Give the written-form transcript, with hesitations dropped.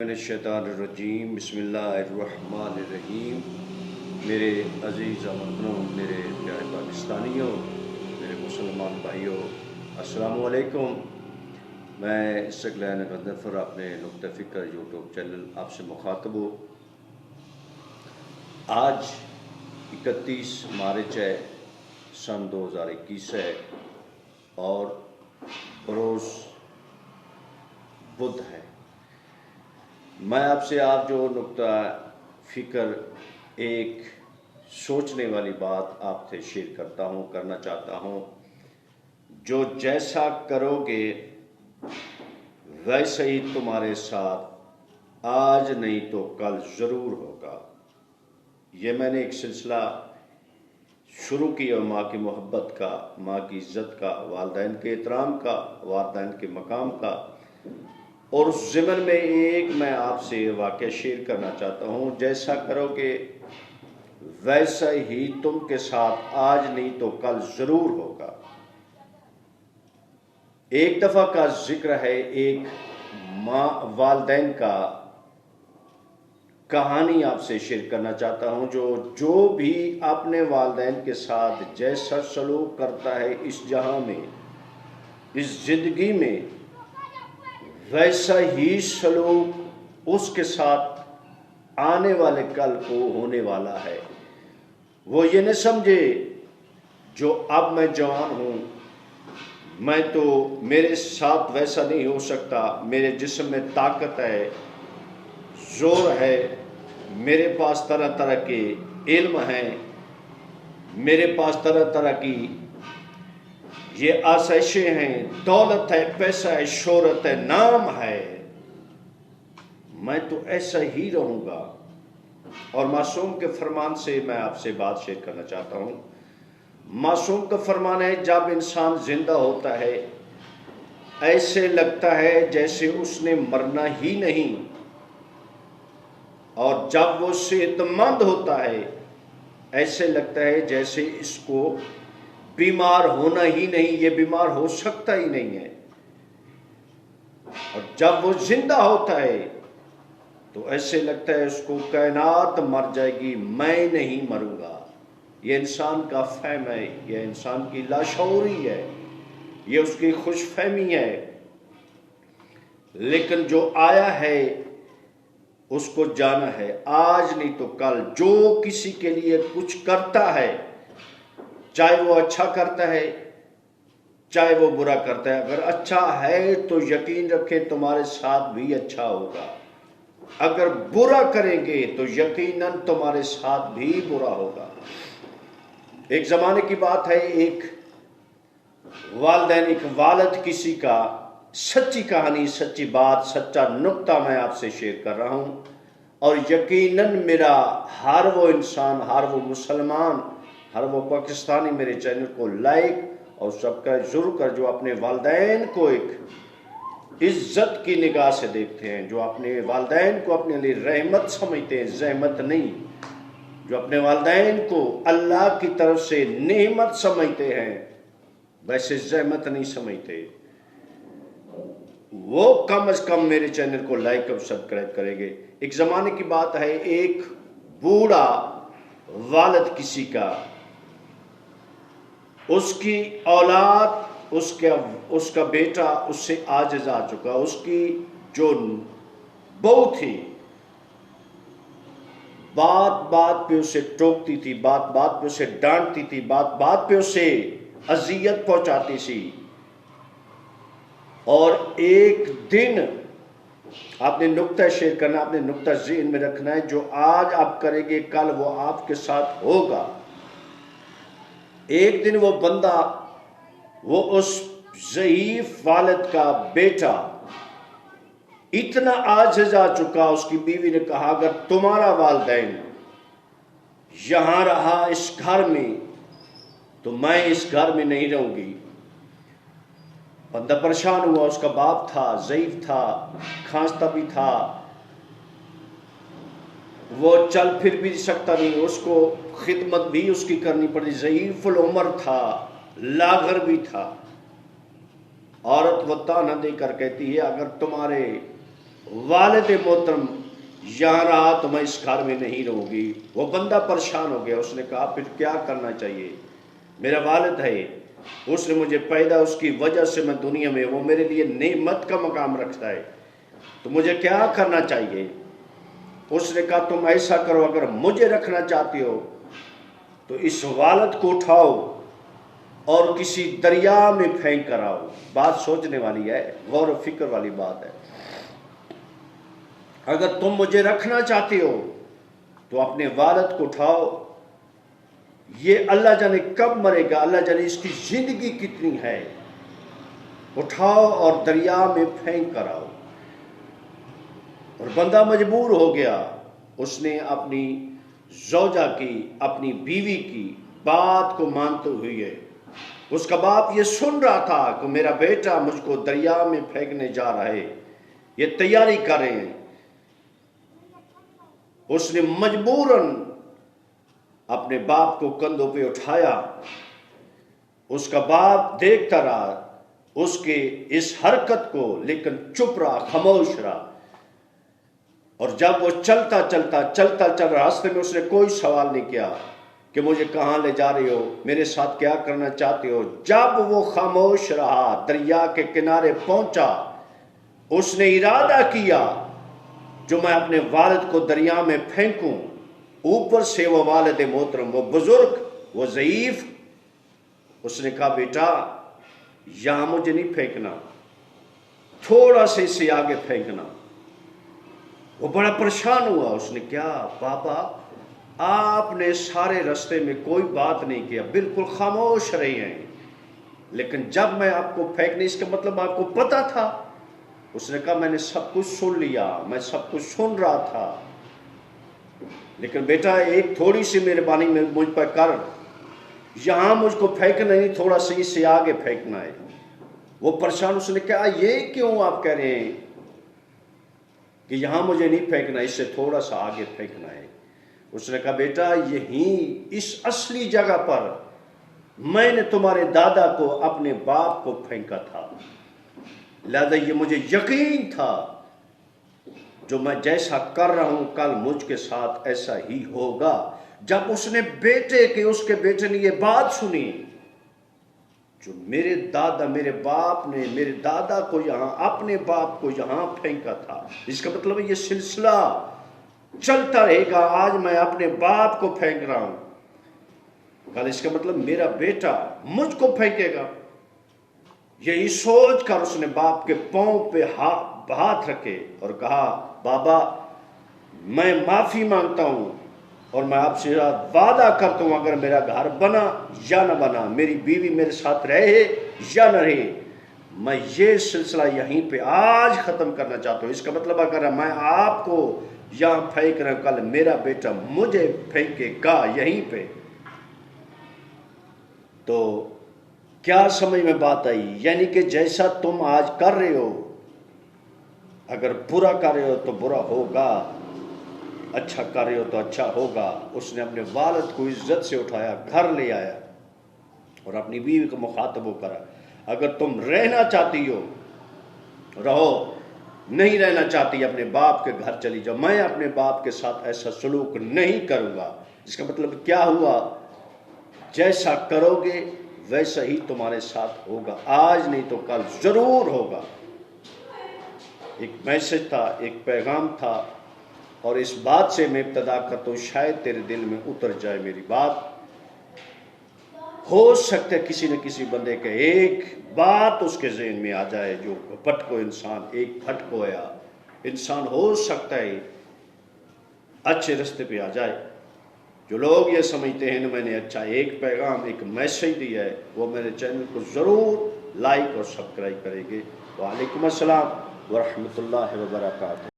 من الشیطان الرجیم بسم اللہ الرحمن الرحیم۔ میرے عزیز وطنوں، میرے پیارے پاکستانیوں، میرے مسلمان بھائیوں، السلام علیکم۔ میں استقلال غضنفر اپنے نقطہ فکر یوٹیوب چینل آپ سے مخاطب ہوں۔ آج 31 مارچ ہے، سن 2021 ہے اور بروز بدھ ہے۔ میں آپ سے جو نقطہ فکر ایک سوچنے والی بات آپ سے شیئر کرنا چاہتا ہوں۔ جو جیسا کرو گے ویسے ہی تمہارے ساتھ آج نہیں تو کل ضرور ہوگا۔ یہ میں نے ایک سلسلہ شروع کیا ماں کی محبت کا، ماں کی عزت کا، والدین کے احترام کا، والدین کے مقام کا، اور اس ضمن میں ایک میں آپ سے واقعہ شیئر کرنا چاہتا ہوں۔ جیسا کرو گے ویسا ہی تم کے ساتھ آج نہیں تو کل ضرور ہوگا۔ ایک دفعہ کا ذکر ہے، ایک ماں والدین کا کہانی آپ سے شیئر کرنا چاہتا ہوں۔ جو بھی اپنے والدین کے ساتھ جیسا سلوک کرتا ہے اس جہاں میں، اس زندگی میں، ویسا ہی سلوک اس کے ساتھ آنے والے کل کو ہونے والا ہے۔ وہ یہ نہ سمجھے جو اب میں جوان ہوں، میں تو میرے ساتھ ویسا نہیں ہو سکتا، میرے جسم میں طاقت ہے، زور ہے، میرے پاس طرح طرح کے علم ہیں، میرے پاس طرح طرح کی یہ آسائشیں ہیں، دولت ہے، پیسہ ہے، شہرت ہے، نام ہے، میں تو ایسا ہی رہوں گا۔ اور معصوم کے فرمان سے میں آپ سے بات شیئر کرنا چاہتا ہوں۔ معصوم کا فرمان ہے، جب انسان زندہ ہوتا ہے ایسے لگتا ہے جیسے اس نے مرنا ہی نہیں، اور جب وہ صحت مند ہوتا ہے ایسے لگتا ہے جیسے اس کو بیمار ہونا ہی نہیں، یہ بیمار ہو سکتا ہی نہیں ہے۔ اور جب وہ زندہ ہوتا ہے تو ایسے لگتا ہے اس کو کائنات مر جائے گی، میں نہیں مروں گا۔ یہ انسان کا فہم ہے، یہ انسان کی لاشعوری ہے، یہ اس کی خوش فہمی ہے۔ لیکن جو آیا ہے اس کو جانا ہے، آج نہیں تو کل۔ جو کسی کے لیے کچھ کرتا ہے، چاہے وہ اچھا کرتا ہے چاہے وہ برا کرتا ہے، اگر اچھا ہے تو یقین رکھیں تمہارے ساتھ بھی اچھا ہوگا، اگر برا کریں گے تو یقیناً تمہارے ساتھ بھی برا ہوگا۔ ایک زمانے کی بات ہے، ایک والد کسی کا، سچی کہانی، سچی بات، سچا نکتہ میں آپ سے شیئر کر رہا ہوں، اور یقیناً میرا ہر وہ انسان، ہر وہ مسلمان، ہر وہ پاکستانی میرے چینل کو لائک اور سبسکرائب ضرور کر، جو اپنے والدین کو ایک عزت کی نگاہ سے دیکھتے ہیں، جو اپنے والدین کو اپنے لیے رحمت سمجھتے ہیں، زحمت نہیں، جو اپنے والدین کو اللہ کی طرف سے نعمت سمجھتے ہیں، ویسے زحمت نہیں سمجھتے، وہ کم از کم میرے چینل کو لائک اور سبسکرائب کریں گے۔ ایک زمانے کی بات ہے، ایک بوڑھا والد کسی کا، اس کی اولاد، اس کا بیٹا اس سے عاجز آ چکا، اس کی جو بہو تھی بات بات پہ اسے ٹوکتی تھی، بات بات پہ اسے ڈانٹتی تھی، بات بات پہ اسے اذیت پہنچاتی تھی، اور ایک دن آپ نے نکتہ شیئر کرنا، آپ نے نکتہ ذہن میں رکھنا ہے، جو آج آپ کریں گے کل وہ آپ کے ساتھ ہوگا۔ ایک دن وہ بندہ، وہ اس ضعیف والد کا بیٹا اتنا عاجز آ چکا، اس کی بیوی نے کہا اگر تمہارا والدین یہاں رہا اس گھر میں تو میں اس گھر میں نہیں رہوں گی۔ بندہ پریشان ہوا، اس کا باپ تھا، ضعیف تھا، کھانستا بھی تھا، وہ چل پھر بھی سکتا نہیں، اس کو خدمت بھی اس کی کرنی پڑی، ضعیف العمر تھا، لاغر بھی تھا۔ عورت وہ تانا دے کر کہتی ہے اگر تمہارے والد محترم یہاں رہا تو میں اس گھر میں نہیں رہوں گی۔ وہ بندہ پریشان ہو گیا، اس نے کہا پھر کیا کرنا چاہیے؟ میرا والد ہے، اس نے مجھے پیدا، اس کی وجہ سے میں دنیا میں، وہ میرے لیے نعمت کا مقام رکھتا ہے، تو مجھے کیا کرنا چاہیے؟ اس نے کہا تم ایسا کرو، اگر مجھے رکھنا چاہتی ہو تو اس والد کو اٹھاؤ اور کسی دریا میں پھینک کر آؤ۔ بات سوچنے والی ہے، غور و فکر والی بات ہے۔ اگر تم مجھے رکھنا چاہتے ہو تو اپنے والد کو اٹھاؤ، یہ اللہ جانے کب مرے گا، اللہ جانے اس کی زندگی کتنی ہے، اٹھاؤ اور دریا میں پھینک کر آؤ۔ اور بندہ مجبور ہو گیا، اس نے اپنی زوجہ کی، اپنی بیوی کی بات کو مانتے ہوئے، اس کا باپ یہ سن رہا تھا کہ میرا بیٹا مجھ کو دریا میں پھینکنے جا رہا ہے، یہ تیاری کریں۔ اس نے مجبوراً اپنے باپ کو کندھوں پہ اٹھایا۔ اس کا باپ دیکھتا رہا اس کے اس حرکت کو، لیکن چپ رہا، خاموش رہا۔ اور جب وہ چلتا چل رہا، راستے میں اس نے کوئی سوال نہیں کیا کہ مجھے کہاں لے جا رہے ہو، میرے ساتھ کیا کرنا چاہتے ہو۔ جب وہ خاموش رہا، دریا کے کنارے پہنچا، اس نے ارادہ کیا جو میں اپنے والد کو دریا میں پھینکوں۔ اوپر سے وہ والد محترم، وہ بزرگ، وہ ضعیف، اس نے کہا بیٹا یہاں مجھے نہیں پھینکنا، تھوڑا سے اس سے آگے پھینکنا۔ وہ بڑا پریشان ہوا، اس نے کیا پاپا آپ نے سارے راستے میں کوئی بات نہیں کیا، بالکل خاموش رہے ہیں، لیکن جب میں آپ کو پھینکنے، اس کا مطلب آپ کو پتا تھا؟ اس نے کہا میں نے سب کچھ سن لیا، میں سب کچھ سن رہا تھا، لیکن بیٹا ایک تھوڑی سی مہربانی میں مجھ پر کر، یہاں مجھ کو پھینکنا نہیں، تھوڑا سا اس سے آگے پھینکنا ہے۔ وہ پریشان، اس نے کہا یہ کیوں آپ کہہ رہے ہیں کہ یہاں مجھے نہیں پھینکنا، اس سے تھوڑا سا آگے پھینکنا ہے؟ اس نے کہا بیٹا یہیں اس اصلی جگہ پر میں نے تمہارے دادا کو، اپنے باپ کو پھینکا تھا، لہذا یہ مجھے یقین تھا جو میں جیسا کر رہا ہوں کل مجھ کے ساتھ ایسا ہی ہوگا۔ جب اس نے بیٹے کے، اس کے بیٹے نے یہ بات سنی جو میرے دادا، میرے باپ نے میرے دادا کو یہاں، اپنے باپ کو یہاں پھینکا تھا، اس کا مطلب ہے یہ سلسلہ چلتا رہے گا، آج میں اپنے باپ کو پھینک رہا ہوں، کل اس کا مطلب میرا بیٹا مجھ کو پھینکے گا۔ یہی سوچ کر اس نے باپ کے پاؤں پہ ہاتھ رکھے اور کہا بابا میں معافی مانگتا ہوں اور میں آپ سے وعدہ کرتا ہوں اگر میرا گھر بنا یا نہ بنا، میری بیوی میرے ساتھ رہے یا نہ رہے، میں یہ سلسلہ یہیں پہ آج ختم کرنا چاہتا ہوں۔ اس کا مطلب اگر میں آپ کو یہاں پھینک رہا ہوں، کل میرا بیٹا مجھے پھینکے گا یہیں پہ۔ تو کیا سمجھ میں بات آئی؟ یعنی کہ جیسا تم آج کر رہے ہو، اگر برا کر رہے ہو تو برا ہوگا، اچھا کر رہے ہو تو اچھا ہوگا۔ اس نے اپنے والد کو عزت سے اٹھایا، گھر لے آیا اور اپنی بیوی کو مخاطب ہو کرا، اگر تم رہنا چاہتی ہو رہو، نہیں رہنا چاہتی اپنے باپ کے گھر چلی جاؤ، میں اپنے باپ کے ساتھ ایسا سلوک نہیں کروں گا۔ اس کا مطلب کیا ہوا؟ جیسا کرو گے ویسا ہی تمہارے ساتھ ہوگا، آج نہیں تو کل ضرور ہوگا۔ ایک میسج تھا، ایک پیغام تھا، اور اس بات سے میں ابتدا کرتا ہوں، شاید تیرے دل میں اتر جائے میری بات۔ ہو سکتا ہے کسی نہ کسی بندے کے ایک بات اس کے ذہن میں آ جائے جو پھٹکو انسان، ایک پھٹکویا انسان ہو سکتا ہے اچھے رستے پہ آ جائے۔ جو لوگ یہ سمجھتے ہیں میں نے اچھا ایک پیغام، ایک میسج دیا ہے، وہ میرے چینل کو ضرور لائک اور سبسکرائب کریں گے۔ وعلیکم السلام ورحمۃ اللہ وبرکاتہ۔